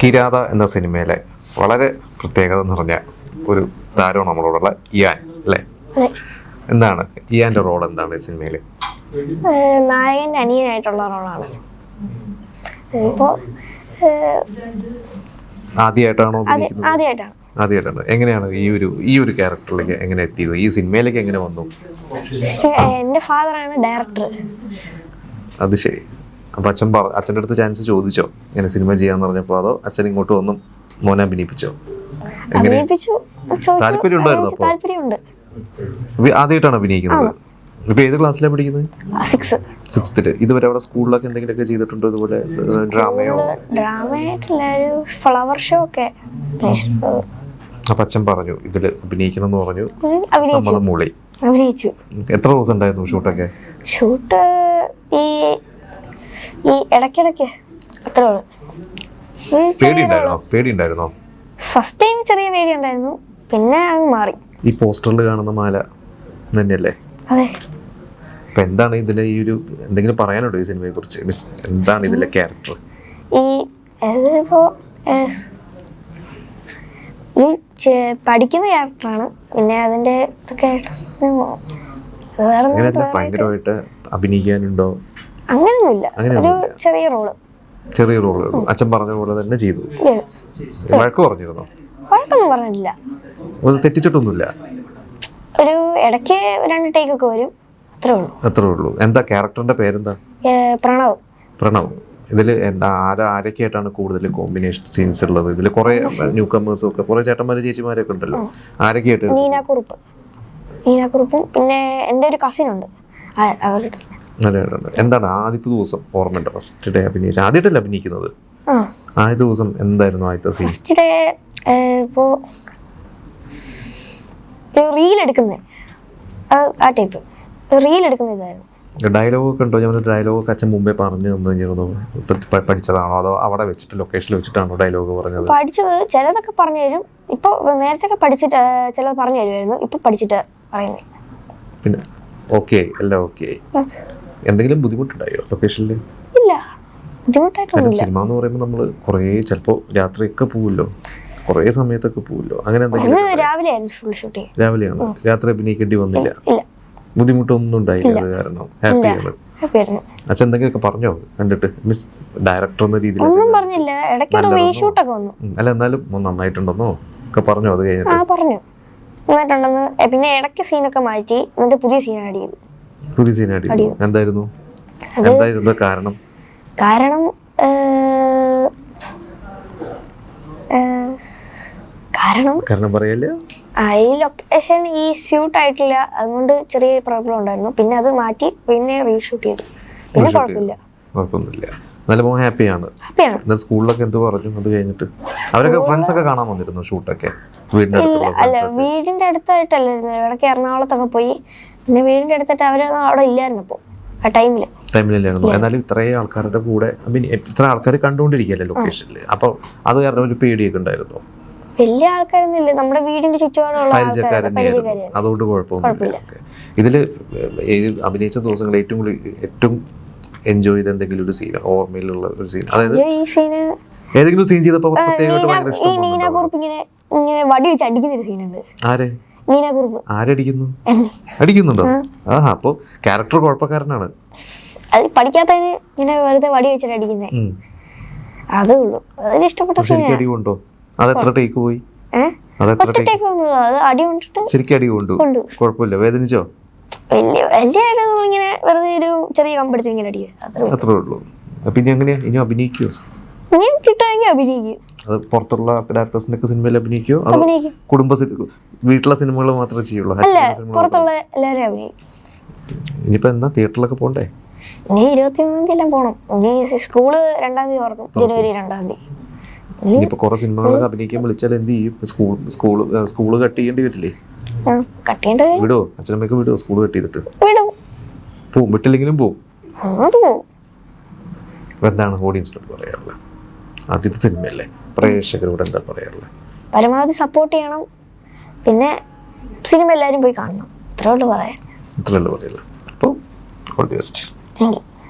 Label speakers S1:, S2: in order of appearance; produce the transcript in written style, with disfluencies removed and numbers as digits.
S1: കിരാത എന്ന സിനിമയിലെ വളരെ പ്രത്യേകത നിറഞ്ഞ ഒരു താരമാണ് നമ്മളോടുള്ള ഇയാൻ അല്ലേ? എന്താണ് ഇയാന്റെ റോൾ? എന്താണ് ഈ സിനിമയിൽ?
S2: നായകന്റെ അനിയനായിട്ടുള്ള റോളാണ്. ഇപ്പോ
S1: ആദ്യമായിട്ടാണോ?
S2: ആദ്യമായിട്ടാണ്.
S1: എങ്ങനെയാണ് ഈ ഒരു ക്യാരക്ടറിലേക്ക് എങ്ങനെ എത്തിയത്? ഈ സിനിമയിലേക്ക് എങ്ങനെ വന്നു?
S2: എന്റെ ഫാദറാണ് ഡയറക്ടർ.
S1: അത് ശരി. അപ്പൊ അച്ഛൻ്റെ അടുത്ത് ചാൻസ് ചോദിച്ചോ ഇങ്ങനെ സിനിമ ചെയ്യാന്ന് പറഞ്ഞപ്പോ? അതോ അച്ഛൻ ഇങ്ങോട്ട് വന്ന് മോനെ അഭിനയിപ്പിച്ചോ? താല്പര്യമുണ്ടായിരുന്നു? അപ്പൊ ആദ്യമായിട്ടാണ് അഭിനയിക്കുന്നത്. ഇപ്പൊ ഏത് ക്ലാസ്സിലാണ് പഠിക്കുന്നത്? 6th. ഇതുവരെ അവിടെ സ്കൂളിലൊക്കെ എന്തെങ്കിലുമൊക്കെ ചെയ്തിട്ടുണ്ടോ ഇതുപോലെ?
S2: ഡ്രാമയായിട്ടില്ല, ഒരു ഫ്ലവർ ഷോ ഒക്കെ.
S1: അപ്പൊ അച്ഛൻ പറഞ്ഞു ഇതില് അഭിനയിക്കണം എന്ന് പറഞ്ഞു, സമ്മതം മൂളി.
S2: അഭിനയിച്ചു.
S1: എത്ര ദിവസം ഉണ്ടായിരുന്നു ഷൂട്ടൊക്കെ?
S2: ഷൂട്ട് ഈ ഇടയ്ക്കിടയ്ക്ക് അത്രേ ഉള്ളൂ.
S1: പേടിയുണ്ടായിരുന്നോ?
S2: ഫസ്റ്റ് ടൈം ചെറിയ പേടി ഉണ്ടായിരുന്നു, പിന്നെ അങ്ങ് മാറി.
S1: ഈ പോസ്റ്ററിൽ കാണുന്ന മാല തന്നെയല്ലേ?
S2: അതെ.
S1: അപ്പൊ എന്താണ് ഇതിലെ ഈ ഒരു എന്തെങ്കിലും പറയാനുണ്ടോ ഈ സിനിമയെ കുറിച്ച്? എന്താണ് ഇതിലെ ക്യാരക്ടർ?
S2: ഇതിപ്പോ പഠിക്കുന്ന ക്യാരക്ടറാണ്. പിന്നെ അതിന്റെ ഇതൊക്കെ
S1: ഭയങ്കരമായിട്ട് അഭിനയിക്കാനുണ്ടോ?
S2: അങ്ങനെയൊന്നുമില്ല, ഒരു ചെറിയ റോള്.
S1: അച്ഛൻ പറഞ്ഞ പോലെ തന്നെ ചെയ്തു. വഴക്ക് പറഞ്ഞിരുന്നോ?
S2: വഴക്കൊന്നും പറഞ്ഞിട്ടില്ല.
S1: തെറ്റിച്ചിട്ടൊന്നുമില്ല.
S2: ഒരു ഇടയ്ക്ക് 2 ടേക്ക് ഒക്കെ വരും, അത്രേ ഉള്ളൂ.
S1: എന്താ ക്യാരക്ടറിന്റെ പേരെന്താ? പ്രണവ്. ഇതില് എന്താ ആരൊക്കെയായിട്ടാണ് കൂടുതൽ കോമ്പിനേഷൻ സീൻസ് ഉള്ളത്? ഇതിൽ കുറെ ന്യൂ കമേഴ്സും ഒക്കെ, കുറെ ചേട്ടന്മാര് ചേച്ചിമാരൊക്കെ ഉണ്ടല്ലോ. ആരൊക്കെയായിട്ട്?
S2: നീനാക്കുറുപ്പും പിന്നെ എന്റെ ഒരു കസിൻ ഉണ്ട്.
S1: എന്താണ് ആദ്യത്തെ ദിവസം ഓർമ്മയുണ്ടോ? ഫസ്റ്റ് ഡേ അഭിനയിച്ച ആദ്യമായിട്ടല്ലേ അഭിനയിക്കുന്നത്? ആദ്യ ദിവസം എന്തായിരുന്നു ആദ്യത്തെ സീൻ?
S2: ഫസ്റ്റ് ഡേ ഇപ്പോ റീൽ എടുക്കുന്നത്, ആ ടൈപ്പ് റീൽ എടുക്കുന്ന ഇതായിരുന്നു.
S1: ഡയലോഗ് ഒക്കെ ഉണ്ടോ? ഞാൻ ഡയലോഗ് അച്ഛൻ മുമ്പേ പറഞ്ഞു തന്നിരുന്നു. പഠിച്ചതാണോ അതോ അവിടെ വെച്ചിട്ട് ലൊക്കേഷനിൽ വെച്ചിട്ടാണോ ഡയലോഗ് പറഞ്ഞത്?
S2: പഠിച്ചത് ചിലതൊക്കെ പറഞ്ഞു തരും. ഇപ്പൊ നേരത്തെ പഠിച്ചിട്ട് ചിലത് പറഞ്ഞു തരുമായിരുന്നു, ഇപ്പൊ പഠിച്ചിട്ട് പറയുന്നത്.
S1: പിന്നെ ഓക്കെ എല്ലാം ഓക്കെ. എന്തെങ്കിലും ബുദ്ധിമുട്ടുണ്ടായോ ലൊക്കേഷനിൽ?
S2: ഇല്ല, ബുദ്ധിമുട്ടായിട്ടൊന്നുമില്ല.
S1: സിനിമ എന്ന് പറയുമ്പോൾ നമ്മള് കുറേ ചിലപ്പോ രാത്രിയൊക്കെ പോവുമല്ലോ, കുറേ സമയത്തൊക്കെ പോവുമല്ലോ. അങ്ങനെ എന്തെങ്കിലും? രാവിലെയാണ്. രാത്രി അഭിനയിക്കേണ്ടി വന്നില്ല? ബുദ്ധിമുട്ടൊന്നും ഉണ്ടായില്ല? അത് കാരണം ഹാപ്പിയാണ്. അച്ഛൻ എന്തെങ്കിലുമൊക്കെ പറഞ്ഞോ കണ്ടിട്ട്? മിസ് ഡയറക്ടർ എന്ന രീതിയിൽ അല്ല, എന്നാലും നന്നായിട്ടുണ്ടെന്നോ ഒക്കെ പറഞ്ഞോ? അത് കഴിഞ്ഞിട്ട്
S2: പറഞ്ഞു നന്നായിട്ടുണ്ടെന്ന്. പിന്നെ ഇടയ്ക്ക് സീനൊക്കെ മാറ്റി, എന്നിട്ട് പുതിയ സീൻ ആഡ് ചെയ്തു.
S1: എന്തായിരുന്നു കാരണം? കാരണം പറയല്ലേ?
S2: ഈ ലൊക്കേഷൻ ഈ സ്യൂട്ട് ആയിട്ടില്ല, അതുകൊണ്ട് ചെറിയ പ്രോബ്ലം ഉണ്ടായിരുന്നു. പിന്നെ അത് മാറ്റി പിന്നെ റീഷൂട്ട് ചെയ്തു. പിന്നെ
S1: കുഴപ്പമൊന്നുമില്ല. നല്ല ഹാപ്പിയാണ്. സ്കൂളിലൊക്കെ എന്ത് പറഞ്ഞു അത് കഴിഞ്ഞിട്ട്? അവരൊക്കെ ഫ്രണ്ട്സ് ഒക്കെ കാണാൻ വന്നിരുന്നു ഷൂട്ടൊക്കെ?
S2: വീടിന്റെ അടുത്തായിട്ടല്ലായിരുന്നു, ഇടയ്ക്ക് എറണാകുളത്തൊക്കെ പോയി. പിന്നെ വീടിന്റെ അടുത്തായിട്ട് അവരൊന്നും അവിടെ ഇല്ലായിരുന്നു അപ്പോ ആ
S1: ടൈമിലായിരുന്നു. എന്നാലും ഇത്രയും ആൾക്കാരുടെ കൂടെ ഇത്ര ആൾക്കാർ കണ്ടുകൊണ്ടിരിക്കുകയല്ലേ ലൊക്കേഷനിൽ? അപ്പൊ അത് കാരണം ഒരു പേടിയൊക്കെ ഉണ്ടായിരുന്നു?
S2: വലിയ ആൾക്കാരൊന്നും ഇല്ല, നമ്മുടെ വീടിന്റെ ചുറ്റുപാടുള്ള
S1: അതുകൊണ്ട് കുഴപ്പമൊന്നുമില്ല. ഇതില് അഭിനയിച്ച ദിവസങ്ങളിൽ ഏറ്റവും എൻജോയ് ചെയ്ത എന്തെങ്കിലും ഒരു സീൻ, ഓർമ്മയിലുള്ള ഒരു സീൻ? അതായത് ഏതെങ്കിലും സീൻ ചെയ്തപ്പോ
S2: നീനാക്കുറുപ്പ് ഇങ്ങനെ വടി വെച്ച് അടിക്കുന്ന ഒരു സീനുണ്ട്.
S1: ആരെ?
S2: നീനാക്കുറുപ്പ്.
S1: അടിക്കുന്നുണ്ടോ? അപ്പൊ ക്യാരക്ടർ കുഴപ്പക്കാരനാണ്.
S2: അത് പഠിക്കാത്തതിന് ഇങ്ങനെ വെറുതെ വടി വെച്ചിട്ട് അടിക്കുന്നേ, അതേ ഉള്ളൂ. അതിന് ഇഷ്ടപ്പെട്ട സീൻ.
S1: അടികൊണ്ടോ? അതെത്ര ടേക്ക് പോയി? ശരിക്കും അടി കൊണ്ടു? കുഴപ്പമില്ല. വേദനിച്ചോ?
S2: ഇങ്ങനെ വെറുതെ ഒരു ചെറിയ കമ്പെടുത്ത് ഇങ്ങനെ അടിക്കുക,
S1: അത്രേ ഉള്ളൂ. പിന്നെ എങ്ങനെയാ ഇനി അഭിനയിക്കോ?
S2: കിട്ടുമെങ്കിൽ അഭിനയിക്കും.
S1: അത് പുറത്തുള്ള ഡയറക്ടേഴ്സിന്റെ ഒക്കെ സിനിമയിൽ അഭിനയിക്കോ? വീട്ടിലെ സിനിമകൾ മാത്രമേ ചെയ്യുള്ളൂ?
S2: പുറത്തുള്ള എല്ലാവരും അഭിനയിക്കും.
S1: ഇനിയിപ്പോ എന്താ തിയേറ്ററിലൊക്കെ പോണ്ടേ?
S2: ഇനി 23 എല്ലാം പോണം. ഇനി സ്കൂള് 2-ാം തീയതി തുറക്കും, ജനുവരി 2-ാം തീയതി.
S1: ഇനിയിപ്പോ കുറെ സിനിമകൾ അഭിനയിക്കാൻ വിളിച്ചാൽ എന്ത് ചെയ്യും? സ്കൂള് കട്ട് ചെയ്യേണ്ടി വരില്ലേ? വിടുവോ? അച്ഛനമ്മയൊക്കെ വിടുവോ സ്കൂള് കട്ട് ചെയ്തിട്ട്? പോവും. വിട്ടില്ലെങ്കിലും പോവും. എന്താണ് ഓഡിയൻസിനോട് പറയാറുള്ളത്? ആദ്യത്തെ സിനിമയല്ലേ, പ്രേക്ഷകരോട് എന്താ പറയാറുള്ളത്?
S2: പരമാവധി സപ്പോർട്ട് ചെയ്യണം, പിന്നെ സിനിമ എല്ലാവരും പോയി കാണണം. ഇത്രേ ഉള്ളൂ പറയാൻ.
S1: അപ്പോൾ all the best.
S2: Thank you.